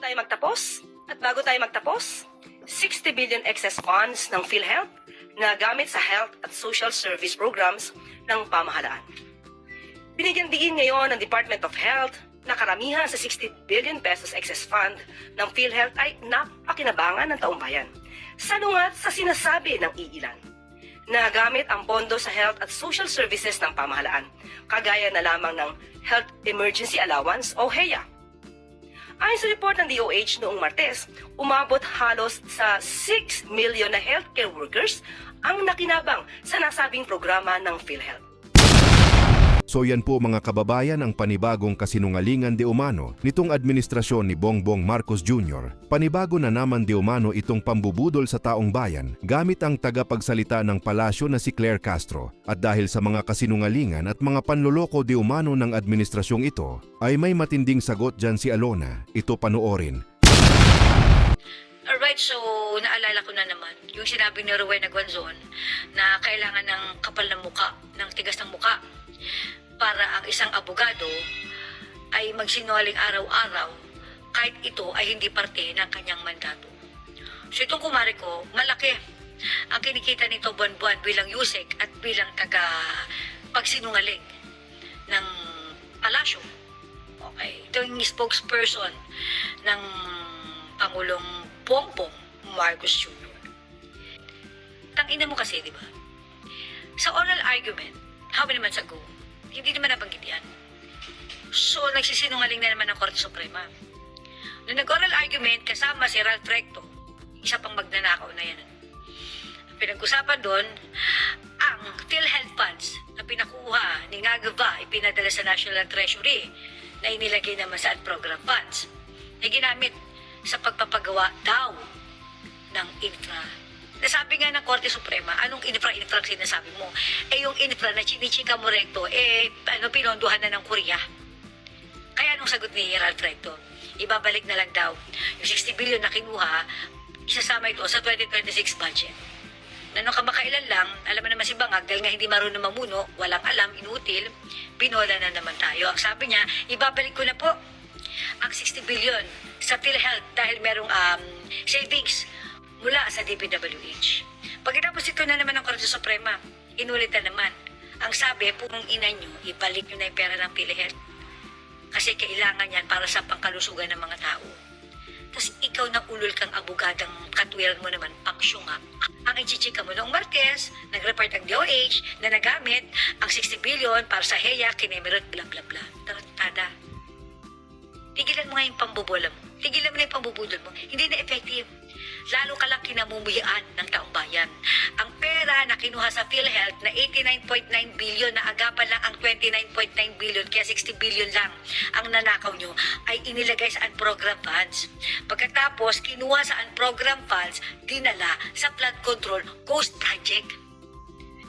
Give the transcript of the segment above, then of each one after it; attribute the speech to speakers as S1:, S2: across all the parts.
S1: tayo magtapos, at bago tayo magtapos, 60 billion excess funds ng PhilHealth na gamit sa health at social service programs ng pamahalaan. Binigyan diin ngayon ng Department of Health na karamihan sa 60 billion pesos excess fund ng PhilHealth ay napakinabangan ng taong bayan. Salungat sa sinasabi ng iilan na gamit ang pondo sa health at social services ng pamahalaan, kagaya na lamang ng Health Emergency Allowance o HEA. Ayon sa report ng DOH noong Martes, umabot halos sa 6 million na healthcare workers ang nakinabang sa nasabing programa ng PhilHealth.
S2: So yan po mga kababayan ang panibagong kasinungalingan de umano nitong administrasyon ni Bongbong Marcos Jr. Panibago na naman de umano itong pambubudol sa taong bayan gamit ang tagapagsalita ng palasyo na si Claire Castro. At dahil sa mga kasinungalingan at mga panloloko de umano ng administrasyong ito, ay may matinding sagot dyan si Alona. Ito panoorin.
S3: Alright, so naalala ko na naman yung sinabi ni Rowena Guanzon na kailangan ng kapal ng muka, ng tigas ng muka para ang isang abogado ay magsinungaling araw-araw kahit ito ay hindi parte ng kanyang mandato. So itong kumare ko, malaki ang kinikita nito buwan-buwan bilang yusek at bilang pagsinungaling ng palasyo. Okay, ito yung spokesperson ng Pangulong Bongbong Marcos Jr. Tangina mo kasi, di ba? Sa oral argument, how many months ago, hindi naman nabanggit yan. So, nagsisinungaling na naman ng Korte Suprema. Nung nag-oral argument, kasama si Ralph Recto, isa pang magnanakaw na yan. Ang pinag-usapan doon, ang PhilHealth funds na pinakuha ni Ngagava, ipinadala sa National Treasury, na inilagay naman sa program funds, ay ginamit sa pagpapagawa daw ng infra. Nasabi nga ng Korte Suprema, anong infra ang sinasabi mo? Eh yung infra na chinichika mo recto, pinondohan na ng Korea. Kaya anong sagot ni Ralph Recto? Ibabalik na lang daw. Yung 60 billion na kinuha, isasama ito sa 2026 budget. Na nung kamakailan lang, alam mo naman si Bangag, dahil nga hindi marunong mamuno, walang alam, inutil, binola na naman tayo. Ang sabi niya, ibabalik ko na po ang 60 billion sa PhilHealth dahil merong savings mula sa DPWH. Pagkatapos ito na naman ng Korte Suprema, inulit na naman. Ang sabi, kung ina nyo, ibalik nyo na yung pera ng PhilHealth. Kasi kailangan yan para sa pangkalusugan ng mga tao. Tapos ikaw na ulol kang abogadang katwiran mo naman, paksyo nga. Ang ichichika mo noong Martes, nag-report ang DOH na nagamit ang 60 billion para sa HEA, kinemerot, bla bla bla. Tarantada. Tigilan mo nga yung pambobola mo. Tigilan mo na yung pambubudol mo. Hindi na effective. Lalo ka lang kinamumuhian ng taong bayan. Ang pera na kinuha sa PhilHealth na 89.9 billion na agapan lang ang 29.9 billion kaya 60 billion lang ang nanakaw nyo ay inilagay sa unprogram funds. Pagkatapos, kinuha sa unprogram funds, dinala sa flood control ghost project.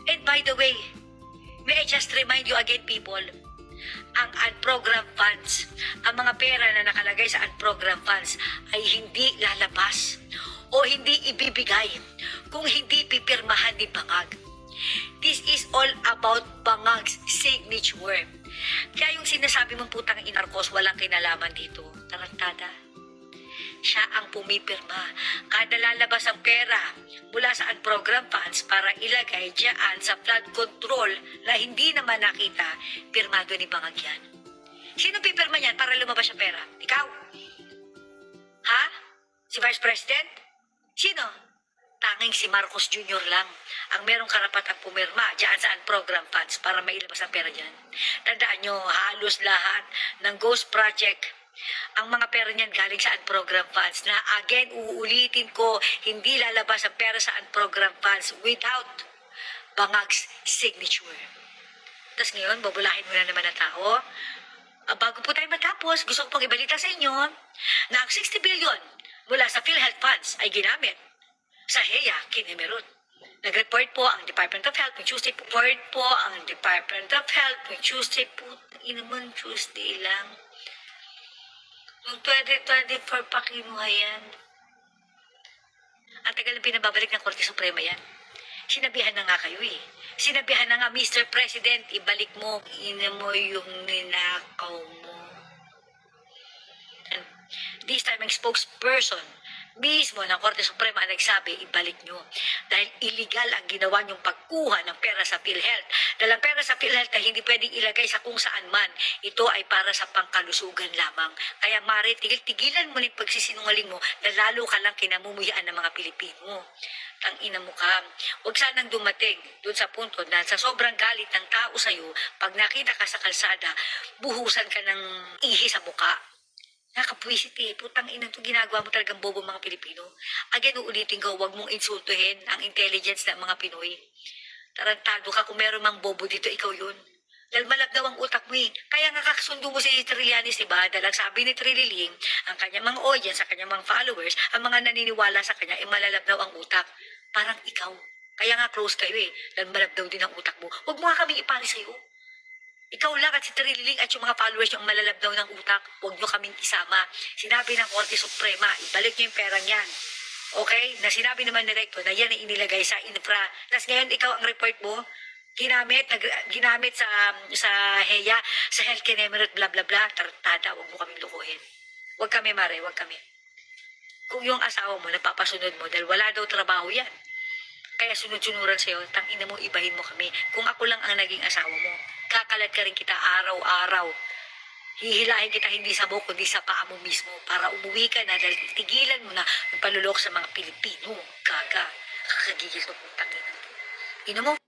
S3: And by the way, may I just remind you again people, ang unprogrammed funds, ang mga pera na nakalagay sa unprogrammed funds ay hindi lalabas o hindi ibibigay kung hindi pipirmahan ni Bangag. This is all about Bangag's signature. Kaya yung sinasabi mong putang inarkos, walang kinalaman dito. Tarantada. Siya ang pumipirma. Kada lalabas ang pera mula sa unprogrammed funds para ilagay dyan sa flood control na hindi naman nakita, pirmado ni Bangag yan. Sino pipirma niyan para lumabas ang pera? Ikaw? Ha? Si Vice President? Sino? Tanging si Marcos Jr. lang ang merong karapatang pumirma dyan sa unprogrammed funds para mailabas ang pera dyan. Tandaan nyo, halos lahat ng Ghost Project, ang mga pera niyan galing sa unprogrammed funds na again, uulitin ko, hindi lalabas ang pera sa unprogrammed funds without Bangag's signature. Tapos ngayon, babulahin mo na naman ang tao. Bago po tayo matapos, gusto ko pong ibalita sa inyo na ang 60 billion mula sa PhilHealth funds ay ginamit sa HEA, kinemerot. Nag-report po ang Department of Health ng Tuesday po. Tuesday po. Inaman Tuesday lang. Noong 2024 pa kinuha yan. Ang tagal na pinababalik ng Korte Suprema yan. Sinabihan na nga kayo eh. Sinabihan na nga, Mr. President, ibalik mo, ina mo yung ninakaw mo. This time, ang spokesperson mismo ng Korte Suprema ang nagsabi, ibalik nyo. Dahil illegal ang ginawa nyong pagkuha ng pera sa PhilHealth. Dahil ang pera sa PhilHealth ay hindi pwedeng ilagay sa kung saan man. Ito ay para sa pangkalusugan lamang. Kaya Mare, tigil-tigilan mo na yung pagsisinungaling mo na lalo ka lang kinamumuyaan ng mga Pilipino. Tangina mo ka. Huwag sanang dumating doon sa punto na sa sobrang galit ng tao sa'yo, pag nakita ka sa kalsada, buhusan ka ng ihi sa buka. Nakapwisit eh. Putang ina ito ginagawa mo talagang bobo mga Pilipino. Again, uulitin ko, huwag mong insultuhin ang intelligence ng mga Pinoy. Tarantado ka, kung meron mang bobo dito, ikaw yun. Dahil malabdaw ang utak mo eh. Kaya nga kakasundo mo si Trillanes, diba? Dahil ang sabi ni Trililing, ang kanyang mga audience, ang kanyang mga followers, ang mga naniniwala sa kanya, ay malalabdaw ang utak. Parang ikaw. Kaya nga close kayo eh. Dahil malabdaw din ang utak mo. Huwag mo nga kami ipari sa'yo. Ikaw lang at si Trililing at yung mga followers yung malalabdaw ng utak. Huwag nyo kaming isama. Sinabi ng Korte Suprema, ibalik nyo yung perang yan. Okay? Na sinabi naman ni Recto na yan ay inilagay sa infra. Tapos ngayon ikaw ang report mo, ginamit sa HEA, sa Healthcare Emirate, bla bla bla. Tartada, huwag mo kaming lukuhin. Huwag kami, Mare, huwag kami. Kung yung asawa mo, napapasunod mo, dahil wala daw trabaho yan. Kaya sunod-sunuran sa'yo, tangina mo, ibahin mo kami. Kung ako lang ang naging asawa mo, kakalat ka rin kita araw-araw. Hihilahin kita hindi sa buhok, kundi sa paa mo mismo para umuwi ka na dahil tigilan mo na ang panlulok sa mga Pilipino. Gaga, kakagigil to, tangina. Ino mo?